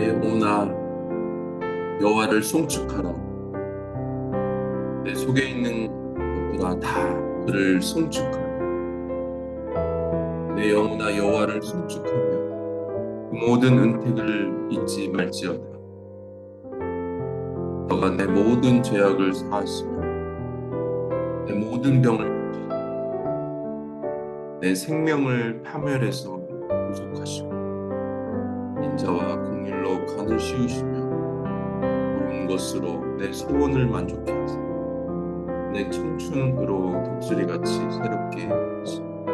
내 영혼아 여호와를 송축하라. 내 속에 있는 것들아 다 그를 송축하라. 내 영혼아 여호와를 송축하며 그 모든 은택을 잊지 말지어다. 너가 내 모든 죄악을 사하시며 내 모든 병을 고치시고 내 생명을 파멸해서 구속하시고 인자와 긍휼로 간을 씌우시며 좋은 것으로 내 소원을 만족해 하시고 내 청춘으로 독수리같이 새롭게 하시고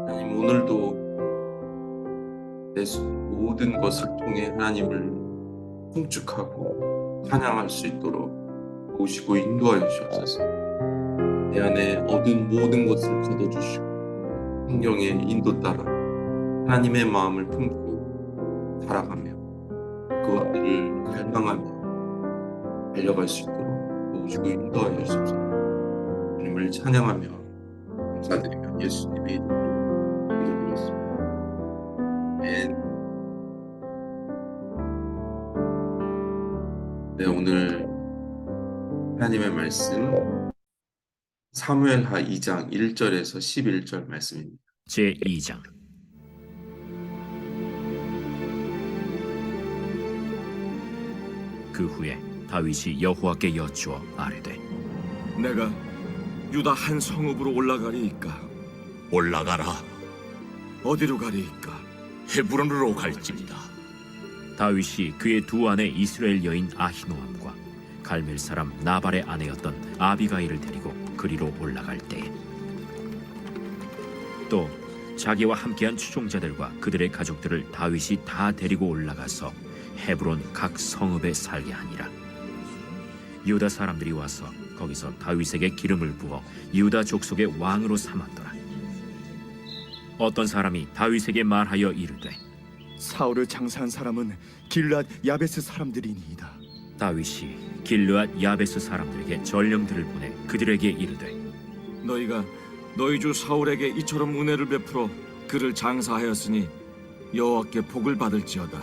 하나님 오늘도 내 모든 것을 통해 하나님을 송축하고 찬양할 수 있도록 도우시고 인도하여 주옵소서. 내 안에 얻은 모든 것을 거둬주시고 성경의 인도 따라 하나님의 마음을 품고 살아가며 그것들을 갈망하며 달려갈 수 있도록 도우시고 인도하여 주옵소서. 하나님을 찬양하며 감사드리며 예수님의 이름으로 기도드렸습니다. 아멘. 네, 오늘 하나님의 말씀 사무엘하 2장 1절에서 11절 말씀입니다. 제2장. 그 후에 다윗이 여호와께 여쭈어 아뢰되 내가 유다 한 성읍으로 올라가리이까? 올라가라. 어디로 가리이까? 헤브론으로 갈지니라. 다윗이 그의 두 아내 이스라엘 여인 아히노암과 갈멜 사람 나발의 아내였던 아비가일을 데리고 그리로 올라갈 때에 또 자기와 함께한 추종자들과 그들의 가족들을 다윗이 다 데리고 올라가서 헤브론 각 성읍에 살게 하니라. 유다 사람들이 와서 거기서 다윗에게 기름을 부어 유다 족속의 왕으로 삼았더라. 어떤 사람이 다윗에게 말하여 이르되 사울을 장사한 사람은 길앗 야베스 사람들이니이다. 다윗이 길르앗 야베스 사람들에게 전령들을 보내 그들에게 이르되 너희가 너희 주 사울에게 이처럼 은혜를 베풀어 그를 장사하였으니 여호와께 복을 받을지어다.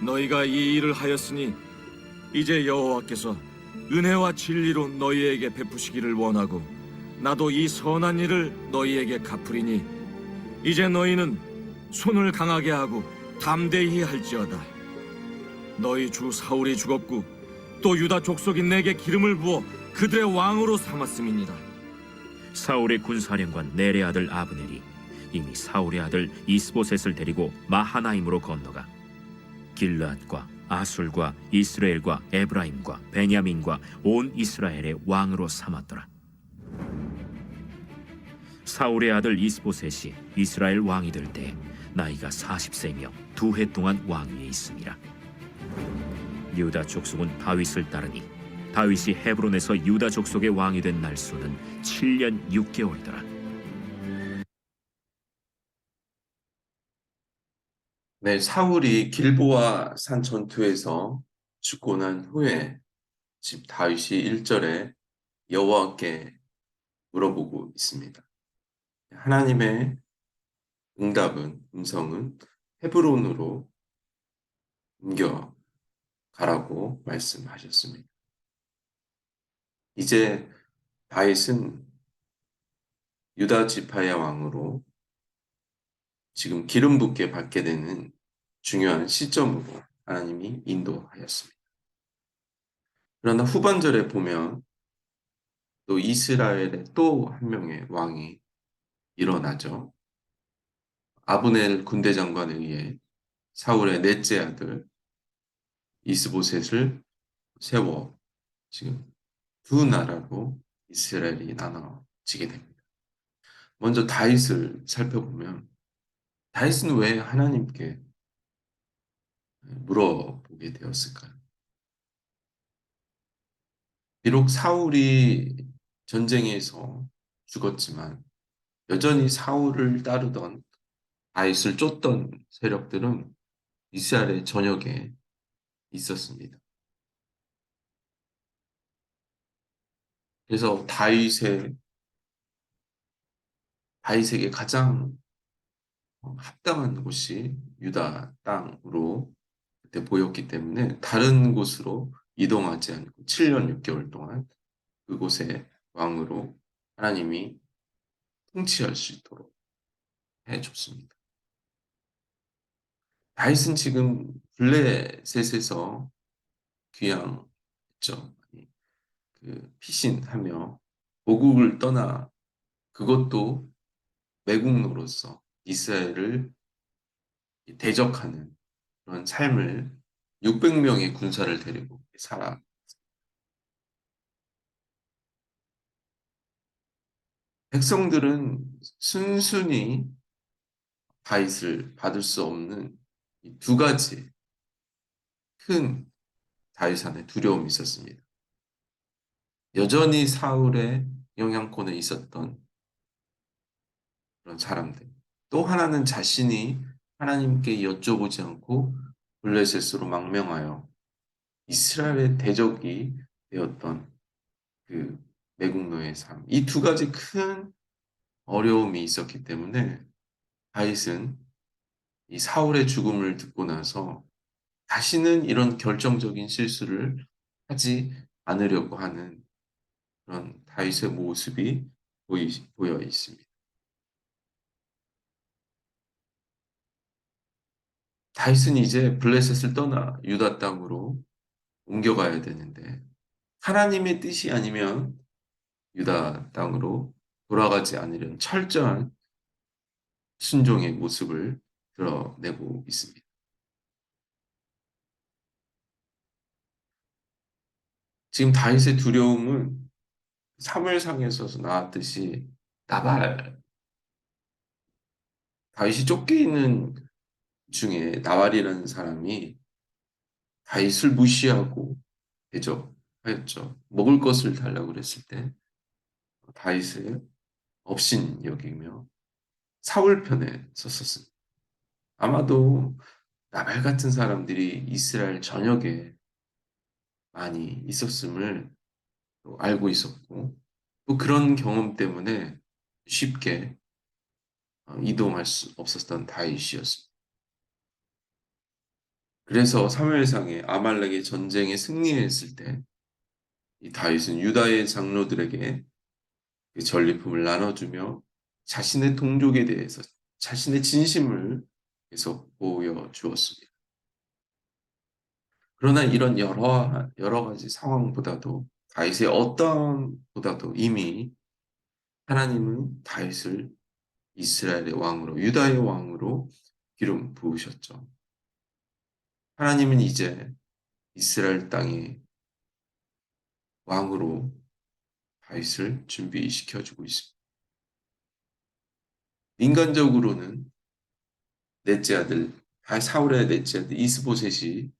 너희가 이 일을 하였으니 이제 여호와께서 은혜와 진리로 너희에게 베푸시기를 원하고 나도 이 선한 일을 너희에게 갚으리니 이제 너희는 손을 강하게 하고 담대히 할지어다. 너희 주 사울이 죽었고 또 유다 족속이 내게 기름을 부어 그들의 왕으로 삼았음이니라. 사울의 군사령관 넬의 아들 아브넬이 이미 사울의 아들 이스보셋을 데리고 마하나임으로 건너가 길르앗과 아술과 이스라엘과 에브라임과 베냐민과 온 이스라엘의 왕으로 삼았더라. 사울의 아들 이스보셋이 이스라엘 왕이 될 때 나이가 40세이며 2해 동안 왕위에 있음이라. 유다 족속은 다윗을 따르니 다윗이 헤브론에서 유다 족속의 왕이 된 날수는 7년 6개월이더라. 네, 사울이 길보아 산 전투에서 죽고 난 후에 집 다윗이 1절에 여호와께 물어보고 있습니다. 하나님의 음성은 헤브론으로 옮겨 가라고 말씀하셨습니다. 이제 다윗은 유다 지파의 왕으로 지금 기름 붓게 받게 되는 중요한 시점으로 하나님이 인도하였습니다. 그러나 후반절에 보면 또 이스라엘의 또 한 명의 왕이 일어나죠. 아브넬 군대장관에 의해 사울의 넷째 아들 이스보셋을 세워 지금 두 나라로 이스라엘이 나눠지게 됩니다. 먼저 다윗을 살펴보면 다윗은 왜 하나님께 물어보게 되었을까요? 비록 사울이 전쟁에서 죽었지만 여전히 사울을 따르던 다윗을 쫓던 세력들은 이스라엘의 전역에 있었습니다. 그래서 다윗에게 가장 합당한 곳이 유다 땅으로 그때 보였기 때문에 다른 곳으로 이동하지 않고 7년 6개월 동안 그곳의 왕으로 하나님이 통치할 수 있도록 해줬습니다. 다윗은 지금 블레셋에서 귀향했죠. 그 피신하며 고국을 떠나 그것도 매국노로서 이스라엘을 대적하는 그런 삶을 600명의 군사를 데리고 살아. 백성들은 순순히 다윗을 받을 수 없는 이 두 가지 큰 다윗 안에 두려움이 있었습니다. 여전히 사울의 영향권에 있었던 그런 사람들. 또 하나는 자신이 하나님께 여쭤보지 않고 블레셋으로 망명하여 이스라엘의 대적이 되었던 그 매국노의 삶. 이 두 가지 큰 어려움이 있었기 때문에 다윗은 이 사울의 죽음을 듣고 나서 다시는 이런 결정적인 실수를 하지 않으려고 하는 그런 다윗의 모습이 보여 있습니다. 다윗은 이제 블레셋을 떠나 유다 땅으로 옮겨가야 되는데 하나님의 뜻이 아니면 유다 땅으로 돌아가지 않으려는 철저한 순종의 모습을 드러내고 있습니다. 지금 다윗의 두려움은 사무엘상에서 나왔듯이 나발, 다윗이 쫓겨 있는 중에 나발이라는 사람이 다윗을 무시하고 대적하였죠. 먹을 것을 달라고 그랬을 때 다윗을 업신 여기며 사울 편에 섰었습니다. 아마도 나발 같은 사람들이 이스라엘 전역에 많이 있었음을 또 알고 있었고 또 그런 경험 때문에 쉽게 이동할 수 없었던 다윗이었습니다. 그래서 사무엘상에 아말렉의 전쟁에 승리했을 때 이 다윗은 유다의 장로들에게 그 전리품을 나눠주며 자신의 동족에 대해서 자신의 진심을 계속 보여주었습니다. 그러나 이런 여러 가지 상황보다도 다윗의 어떠함보다도 이미 하나님은 다윗을 이스라엘의 왕으로 유다의 왕으로 기름 부으셨죠. 하나님은 이제 이스라엘 땅의 왕으로 다윗을 준비시켜주고 있습니다. 인간적으로는 넷째 아들, 사울의 넷째 아들 이스보셋이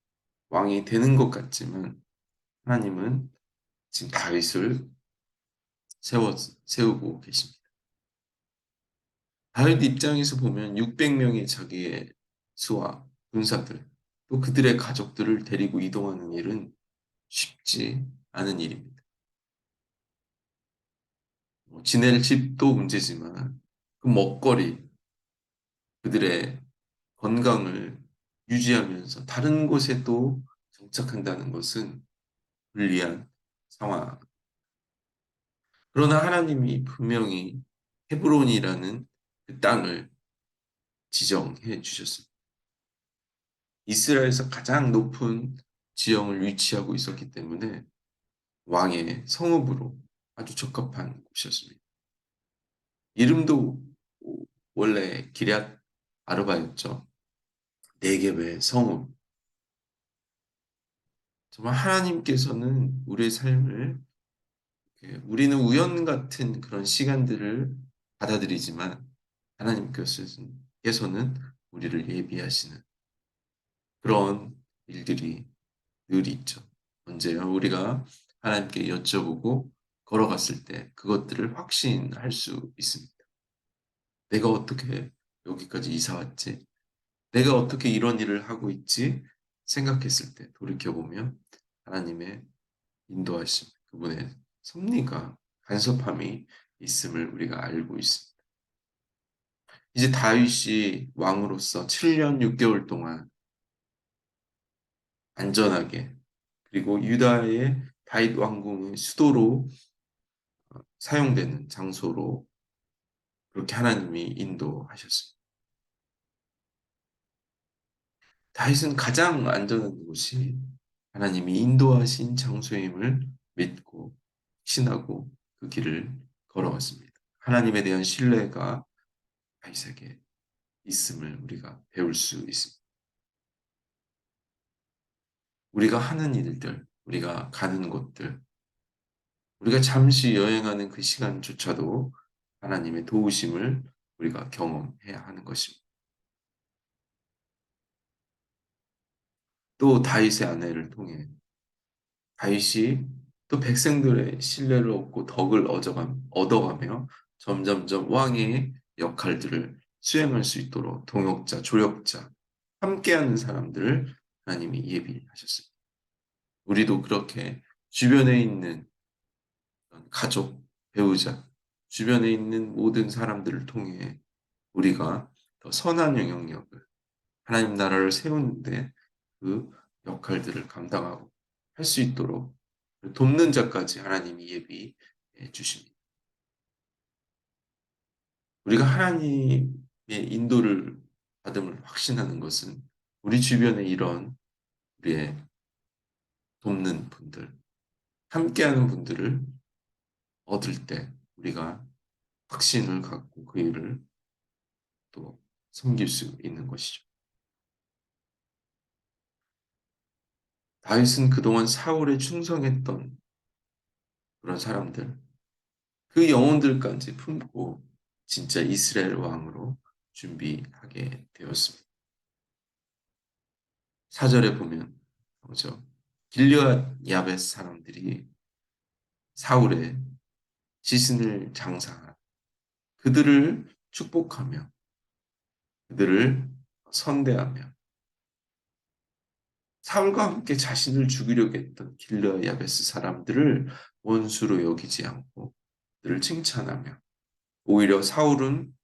왕이 되는 것 같지만 하나님은 지금 다윗을 세우고 계십니다. 다윗 입장에서 보면 600명의 자기의 수하, 군사들, 또 그들의 가족들을 데리고 이동하는 일은 쉽지 않은 일입니다. 지낼 집도 문제지만 그 먹거리, 그들의 건강을 유지하면서 다른 곳에 또 정착한다는 것은 불리한 상황. 그러나 하나님이 분명히 헤브론이라는 그 땅을 지정해 주셨습니다. 이스라엘에서 가장 높은 지형을 위치하고 있었기 때문에 왕의 성읍으로 아주 적합한 곳이었습니다. 이름도 원래 기럇 아르바였죠. 네겝의 성읍. 정말 하나님께서는 우리의 삶을 우리는 우연 같은 그런 시간들을 받아들이지만 하나님께서는 우리를 예비하시는 그런 일들이 늘 있죠. 언제요? 우리가 하나님께 여쭤보고 걸어갔을 때 그것들을 확신할 수 있습니다. 내가 어떻게 여기까지 이사 왔지? 내가 어떻게 이런 일을 하고 있지? 생각했을 때 돌이켜보면 하나님의 인도하심, 그분의 섭리가 간섭함이 있음을 우리가 알고 있습니다. 이제 다윗이 왕으로서 7년 6개월 동안 안전하게 그리고 유다의 다윗 왕궁의 수도로 사용되는 장소로 그렇게 하나님이 인도하셨습니다. 다윗은 가장 안전한 곳이 하나님이 인도하신 장소임을 믿고 신하고 그 길을 걸어왔습니다. 하나님에 대한 신뢰가 다윗에게 있음을 우리가 배울 수 있습니다. 우리가 하는 일들, 우리가 가는 곳들, 우리가 잠시 여행하는 그 시간조차도 하나님의 도우심을 우리가 경험해야 하는 것입니다. 또 다윗의 아내를 통해 다윗이 또 백성들의 신뢰를 얻고 덕을 얻어가며 점점점 왕의 역할들을 수행할 수 있도록 동역자, 조력자, 함께하는 사람들을 하나님이 예비하셨습니다. 우리도 그렇게 주변에 있는 가족, 배우자, 주변에 있는 모든 사람들을 통해 우리가 더 선한 영향력을 하나님 나라를 세우는데 그 역할들을 감당하고 할 수 있도록 돕는 자까지 하나님이 예비해 주십니다. 우리가 하나님의 인도를 받음을 확신하는 것은 우리 주변에 이런 우리의 돕는 분들, 함께하는 분들을 얻을 때 우리가 확신을 갖고 그 일을 또 섬길 수 있는 것이죠. 다윗은 그동안 사울에 충성했던 그런 사람들, 그 영혼들까지 품고 진짜 이스라엘 왕으로 준비하게 되었습니다. 4절에 보면 나오죠. 길르앗 야벳 사람들이 사울의 시신을 장사한 그들을 축복하며 그들을 선대하며 사울과 함께 자신을 죽이려고 했던 길르앗 야베스 사람들을 원수로 여기지 않고 그들을 칭찬하며 오히려 사울은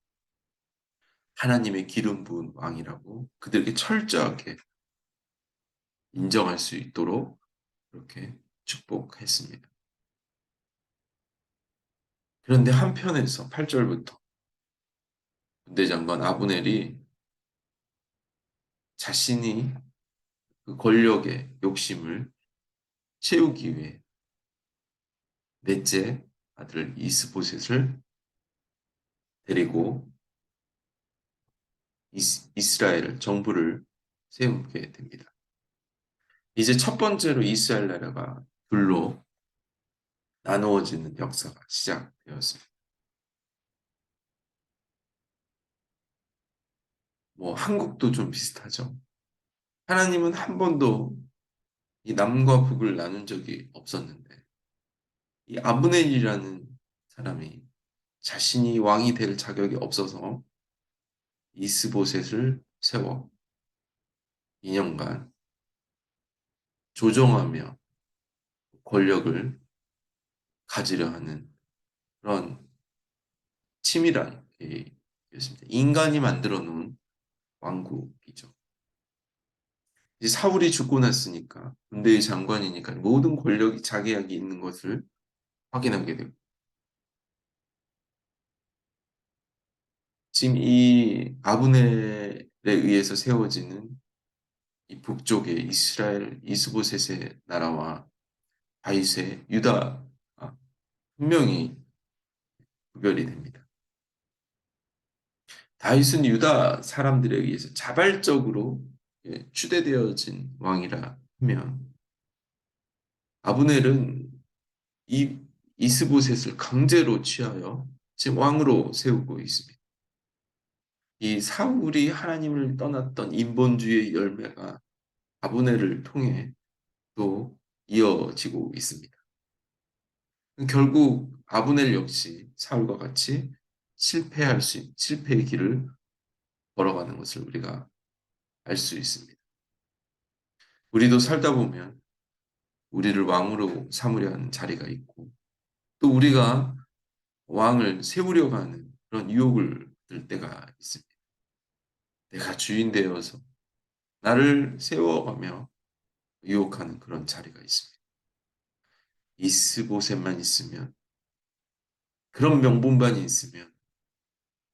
하나님의 기름 부은 왕이라고 그들에게 철저하게 인정할 수 있도록 그렇게 축복했습니다. 그런데 한편에서 8절부터 군대장관 아브넬이 자신이 그 권력의 욕심을 채우기 위해 넷째 아들 이스보셋을 데리고 이스라엘 정부를 세우게 됩니다. 이제 첫 번째로 이스라엘 나라가 둘로 나누어지는 역사가 시작되었습니다. 한국도 좀 비슷하죠. 하나님은 한 번도 이 남과 북을 나눈 적이 없었는데 이 아브넬이라는 사람이 자신이 왕이 될 자격이 없어서 이스보셋을 세워 2년간 조종하며 권력을 가지려 하는 그런 치밀한 계획이었습니다. 인간이 만들어 놓은 왕국이죠. 이제 사울이 죽고 났으니까 군대의 장관이니까 모든 권력이 자기에게 있는 것을 확인하게 되고 지금 이 아브넬에 의해서 세워지는 이 북쪽의 이스라엘 이스보셋의 나라와 다윗의 유다 분명히 구별이 됩니다. 다윗은 유다 사람들에 의해서 자발적으로 추대되어진 왕이라 하면 아브넬은 이 이스보셋을 강제로 취하여 지금 왕으로 세우고 있습니다. 이 사울이 하나님을 떠났던 인본주의의 열매가 아브넬을 통해 또 이어지고 있습니다. 결국 아브넬 역시 사울과 같이 실패의 길을 걸어가는 것을 우리가 알 수 있습니다. 우리도 살다 보면 우리를 왕으로 삼으려 하는 자리가 있고 또 우리가 왕을 세우려고 하는 그런 유혹을 때가 있습니다. 내가 주인 되어서 나를 세워가며 유혹하는 그런 자리가 있습니다. 이스보셋만 있으면, 그런 명분만이 있으면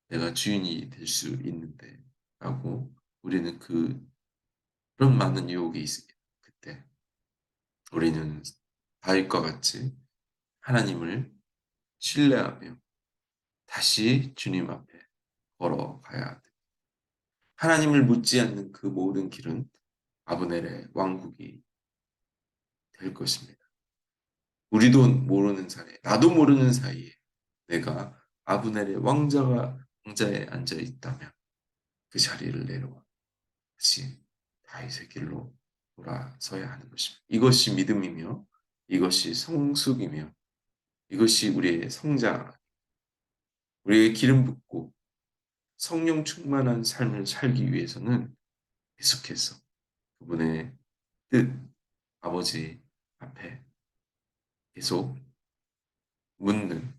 내가 주인이 될 수 있는데 라고 우리는 그런 많은 유혹이 있습니다. 그때 우리는 다윗과 같이 하나님을 신뢰하며 다시 주님 앞에 걸어가야 합니다. 하나님을 묻지 않는 그 모든 길은 아브넬의 왕국이 될 것입니다. 우리도 모르는 사이에, 나도 모르는 사이에 내가 아브넬의 왕자에 앉아 있다면 그 자리를 내려와 다시 다윗의 길로 돌아서야 하는 것입니다. 이것이 믿음이며 이것이 성숙이며 이것이 우리의 성장, 우리의 기름 붓고 성령 충만한 삶을 살기 위해서는 계속해서 그분의 뜻, 아버지 앞에 계속 묻는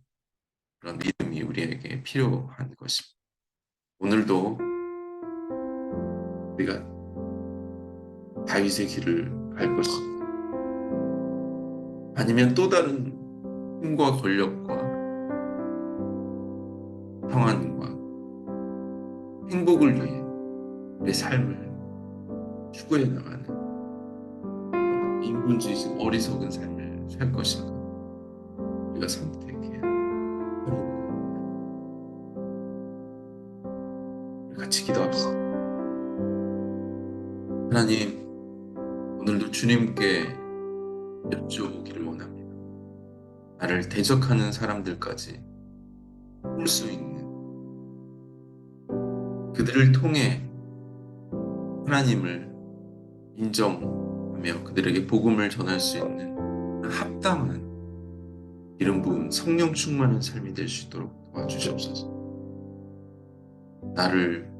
그런 믿음이 우리에게 필요한 것입니다. 오늘도 우리가 다윗의 길을 갈 것입니다. 아니면 또 다른 힘과 권력과 평안과 행복을 위해 내 삶을 추구해 나가는 인본주의적 어리석은 삶을 살 것인가? 우리가 선택해야 합니다. 같이 기도합시다. 하나님, 오늘도 주님께 여쭤보기를 원합니다. 나를 대적하는 사람들까지 볼 수 있는, 그들을 통해 하나님을 인정하며 그들에게 복음을 전할 수 있는 합당한 기름 부은 성령 충만한 삶이 될 수 있도록 도와주시옵소서. 나를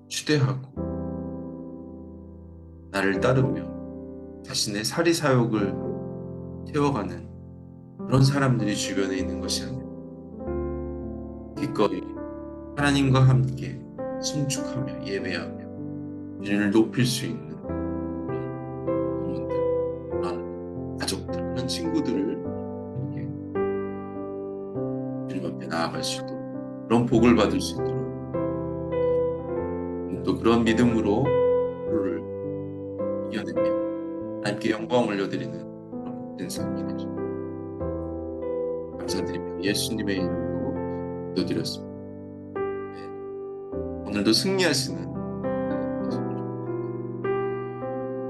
추대하고 나를 따르며 자신의 사리사욕을 태워가는 그런 사람들이 주변에 있는 것이 아니라 기꺼이 하나님과 함께 순축하며 예배하며 주님을 높일 수 있는 그런 부모들, 그런 가족들, 그런 친구들을 이렇게 주님 앞에 나아갈 수 있도록, 그런 복을 받을 수 있도록, 또 그런 믿음으로 하루를 이겨내며 하나님께 영광을 올려드리는 그런 복된 삶이 되죠. 감사드리며 예수님의 이름으로 기도드렸습니다. 네. 오늘도 승리하시는